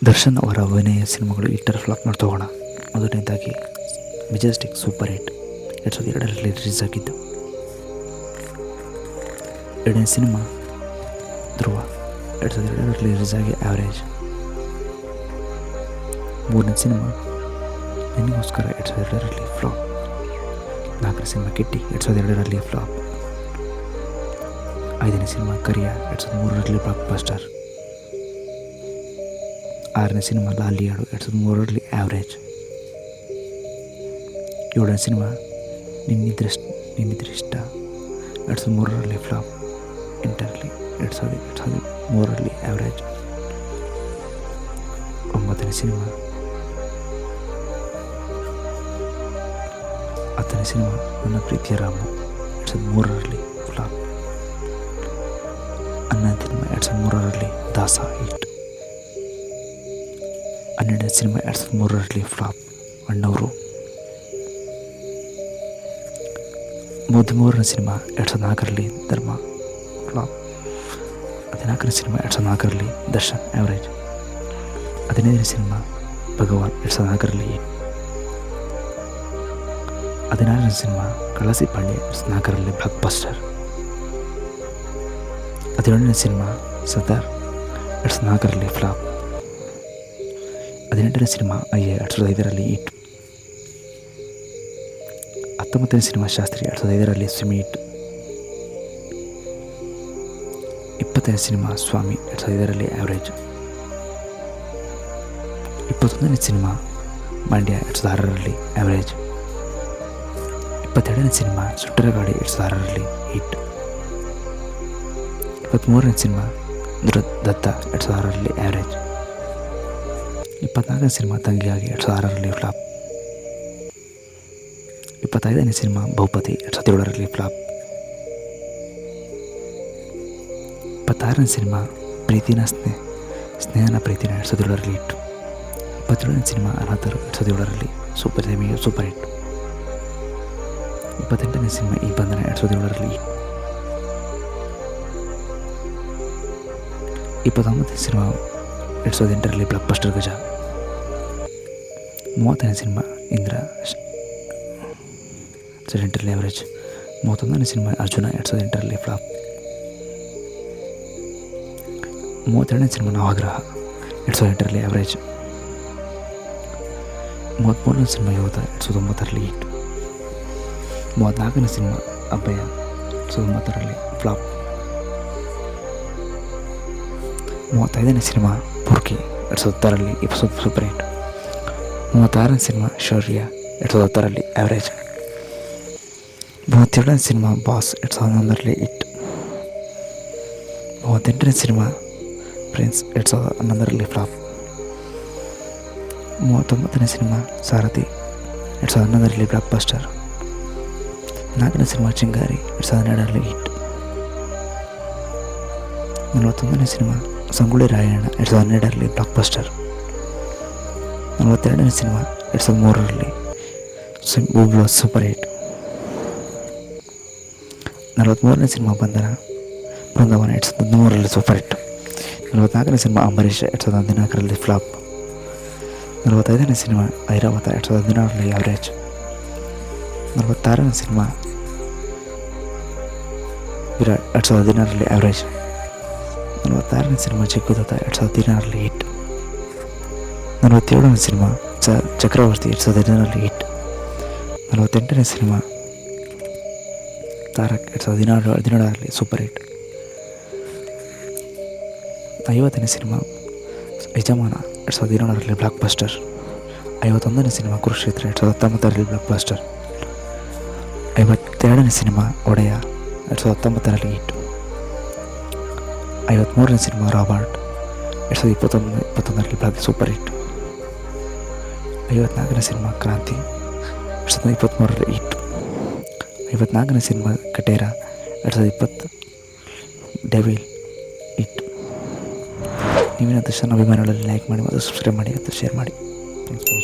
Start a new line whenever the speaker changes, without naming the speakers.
ದರ್ಶನ್ ಅವರ ಅಭಿನಯ ಸಿನಿಮಾಗಳು ಹಿಟ್ಟರ್ ಫ್ಲಾಪ್ ಮಾಡಿ ತಗೋಣ. ಮೊದಲನೇದಾಗಿ ಮೆಜೆಸ್ಟಿಕ್ ಸೂಪರ್ ಹಿಟ್ 2002ರಲ್ಲಿ ರಿಲೀಸ್ ಆಗಿದ್ದು. ಎರಡನೇ ಸಿನಿಮಾ ಧ್ರುವ 2002ರಲ್ಲಿ ರಿಲೀಸ್ ಆಗಿ ಆ್ಯಾವ್ರೇಜ್. ಮೂರನೇ ಸಿನಿಮಾ ನಿನಗೋಸ್ಕರ 2002ರಲ್ಲಿ ಫ್ಲಾಪ್. ನಾಲ್ಕನೇ ಸಿನಿಮಾ ಕಿಟ್ಟಿ 2002ರಲ್ಲಿ ಫ್ಲಾಪ್. ಐದನೇ ಸಿನಿಮಾ ಕರಿಯ 2003ರಲ್ಲಿ ಬ್ಲಾಕ್ ಬಸ್ಟರ್. ಆರನೇ ಸಿನಿಮಾ ಲಾಲಿಯಾಡು 2003ರಲ್ಲಿ ಆ್ಯಾವ್ರೇಜ್. ಏಳನೇ ಸಿನಿಮಾ ನಿನ್ನಿದ್ರಿಷ್ಟ 2003ರಲ್ಲಿ ಫ್ಲಾಪ್. ಎಂಟರಲ್ಲಿ 2003ರಲ್ಲಿ ಆ್ಯಾವ್ರೇಜ್. ಒಂಬತ್ತನೇ ಸಿನಿಮಾ ಹತ್ತನೇ ಸಿನಿಮಾ ನನ್ನ ಪ್ರೀತಿಯ ರಾಮು 2003ರಲ್ಲಿ ಫ್ಲಾಪ್. ಹನ್ನೊಂದನೇ ಸಿನಿಮಾ 2003ರಲ್ಲಿ ದಾಸ ಹಿಟ್. ಹನ್ನೆರಡನೇ ಸಿನಿಮಾ 2003ರಲ್ಲಿ ಫ್ಲಾಪ್ ಅಣ್ಣವರು. 13ನೇ ಸಿನಿಮಾ 2004ರಲ್ಲಿ ಧರ್ಮ ಫ್ಲಾಪ್. 14ನೇ ಸಿನಿಮಾ 2004ರಲ್ಲಿ ದರ್ಶನ್ ಆ್ಯಾವ್ರೇಜ್. 15ನೇ ಸಿನಿಮಾ ಭಗವಾನ್ 2004ರಲ್ಲಿ ಹಿಟ್. 16ನೇ ಸಿನಿಮಾ ಕಳಸಿ ಪಾಳ್ಯ 2004ರಲ್ಲಿ ಬ್ಲಾಕ್ ಬಸ್ಟರ್. 17ನೇ ಸಿನಿಮಾ ಸದಾರ್ 2004ರಲ್ಲಿ ಫ್ಲಾಪ್. 18ನೇ ಸಿನಿಮಾ ಅಯ್ಯ 2005ರಲ್ಲಿ ಹಿಟ್. 19ನೇ ಸಿನಿಮಾ ಶಾಸ್ತ್ರಿ 2005ರಲ್ಲಿ ಸೆಮಿ ಹಿಟ್. 20ನೇ ಸಿನಿಮಾ ಸ್ವಾಮಿ 2005ರಲ್ಲಿ ಆ್ಯಾವ್ರೇಜ್. 21ನೇ ಸಿನಿಮಾ ಮಂಡ್ಯ 2006ರಲ್ಲಿ ಆ್ಯಾವ್ರೇಜ್. 22ನೇ ಸಿನಿಮಾ ಸುಟ್ಟರಗಾಡಿ 2006ರಲ್ಲಿ ಹಿಟ್. 23ನೇ ಸಿನಿಮಾ ದತ್ತ 2006ರಲ್ಲಿ ಆ್ಯಾವ್ರೇಜ್. 24ನೇ ಸಿನಿಮಾ ತಂಗಿಯಾಗಿ 2006ರಲ್ಲಿ ಫ್ಲಾಪ್. 25ನೇ ಸಿನಿಮಾ ಭೂಪತಿ 2007ರಲ್ಲಿ ಫ್ಲಾಪ್. 26ನೇ ಸಿನಿಮಾ ಪ್ರೀತಿನ ಸ್ನೇಹನ ಪ್ರೀತಿನ 2007ರಲ್ಲಿ ಹಿಟ್. 27ನೇ ಸಿನಿಮಾ ಅನಾಥರು 2007ರಲ್ಲಿ ಸೂಪರ್ ಹಿಟ್. 28ನೇ ಸಿನಿಮಾ ಈ ಬಂಧನ 2007ರಲ್ಲಿ ಹಿಟ್. 29ನೇ ಸಿನಿಮಾ 2008ರಲ್ಲಿ ಬ್ಲಾಕ್ ಬಸ್ಟರ್ ಗಜ. 30ನೇ ಸಿನಿಮಾ ಇಂದ್ರ 2008ರಲ್ಲಿ ಆ್ಯಾವ್ರೇಜ್. 31ನೇ ಸಿನಿಮಾ ಅರ್ಜುನ 2008ರಲ್ಲಿ ಫ್ಲಾಪ್. 32ನೇ ಸಿನಿಮಾ ನವಗ್ರಹ 2008ರಲ್ಲಿ ಆ್ಯಾವ್ರೇಜ್. 33ನೇ ಸಿನಿಮಾ ಯೋಧ 2009ರಲ್ಲಿ ಹಿಟ್. 34ನೇ ಸಿನಿಮಾ ಅಭಯ 2009ರಲ್ಲಿ ಫ್ಲಾಪ್. 35ನೇ ಸಿನಿಮಾ ಪುರ್ಕಿ 2010ರಲ್ಲಿ ಸೂಪರ್ ಹಿಟ್. 36ನೇ ಸಿನಿಮಾ ಶೌರ್ಯ 2010ರಲ್ಲಿ ಆ್ಯಾವ್ರೇಜ್. 37ನೇ ಸಿನಿಮಾ ಬಾಸ್ 2011ರಲ್ಲಿ ಹಿಟ್. 38ನೇ ಸಿನಿಮಾ ಪ್ರಿನ್ಸ್ 2011ರಲ್ಲಿ ಫ್ಲಾಪ್. 39ನೇ ಸಿನಿಮಾ ಸಾರಥಿ 2011ರಲ್ಲಿ ಬ್ಲಾಕ್ ಬಸ್ಟರ್. 4ನೇ ಸಿನಿಮಾ ಚಿಂಗಾರಿ 2012ರಲ್ಲಿ ಹಿಟ್. 41ನೇ ಸಿನಿಮಾ ಸಂಗೊಳ್ಳಿ ರಾಯಣ್ಣ 2012ರಲ್ಲಿ ಬ್ಲಾಕ್ ಬಸ್ಟರ್. 42ನೇ ಸಿನಿಮಾ 2003ರಲ್ಲಿ ಸೂಪರ್ ಹಿಟ್. 43ನೇ ಸಿನಿಮಾ ಬೃಂದಾವನ 2013ರಲ್ಲಿ ಸೂಪರ್ ಹಿಟ್. 44ನೇ ಸಿನಿಮಾ ಅಂಬರೀಷ್ 2014ರಲ್ಲಿ ಫ್ಲಾಪ್. 45ನೇ ಸಿನಿಮಾ ಐರಾವತ 2016ರಲ್ಲಿ ಆ್ಯಾವ್ರೇಜ್. 46ನೇ ಸಿನಿಮಾ ವಿರಾಟ್ 2016ರಲ್ಲಿ ಆ್ಯಾವ್ರೇಜ್. 46ನೇ ಸಿನಿಮಾ ಚಿಕ್ಕುದತ್ತ 2016ರಲ್ಲಿ ಹಿಟ್. 47ನೇ ಸಿನಿಮಾ ಚಕ್ರವರ್ತಿ 2015ರಲ್ಲಿ ಹಿಟ್. 48ನೇ ಸಿನಿಮಾ ತಾರಕ್ 2017ರಲ್ಲಿ ಸೂಪರ್ ಹಿಟ್. 50ನೇ ಸಿನಿಮಾ ಯಜಮಾನ 2017ರಲ್ಲಿ ಬ್ಲಾಕ್ ಬಸ್ಟರ್. 51ನೇ ಸಿನಿಮಾ ಕುರುಕ್ಷೇತ್ರ 2019ರಲ್ಲಿ ಬ್ಲಾಕ್ ಬಸ್ಟರ್. 52ನೇ ಸಿನಿಮಾ ಒಡೆಯ 2019ರಲ್ಲಿ ಹಿಟ್. 53ನೇ ಸಿನಿಮಾ ರಾಬರ್ಟ್ 2021ರಲ್ಲಿ ಬ್ಲಾಕ್ ಸೂಪರ್ ಹಿಟ್. 54ನೇ ಸಿನಿಮಾ ಕ್ರಾಂತಿ 2023ರಲ್ಲಿ ಹಿಟ್. 54ನೇ ಸಿನಿಮಾ ಕಟೇರ 2020 ಡೆವಿಲ್ ಹಿಟ್. ನೀವಿನ ದರ್ಶನ ಅಭಿಮಾನಿಗಳಲ್ಲಿ ಲೈಕ್ ಮಾಡಿ ಮತ್ತು ಸಬ್ಸ್ಕ್ರೈಬ್ ಮಾಡಿ ಮತ್ತು ಶೇರ್ ಮಾಡಿ. ಥ್ಯಾಂಕ್ಸ್.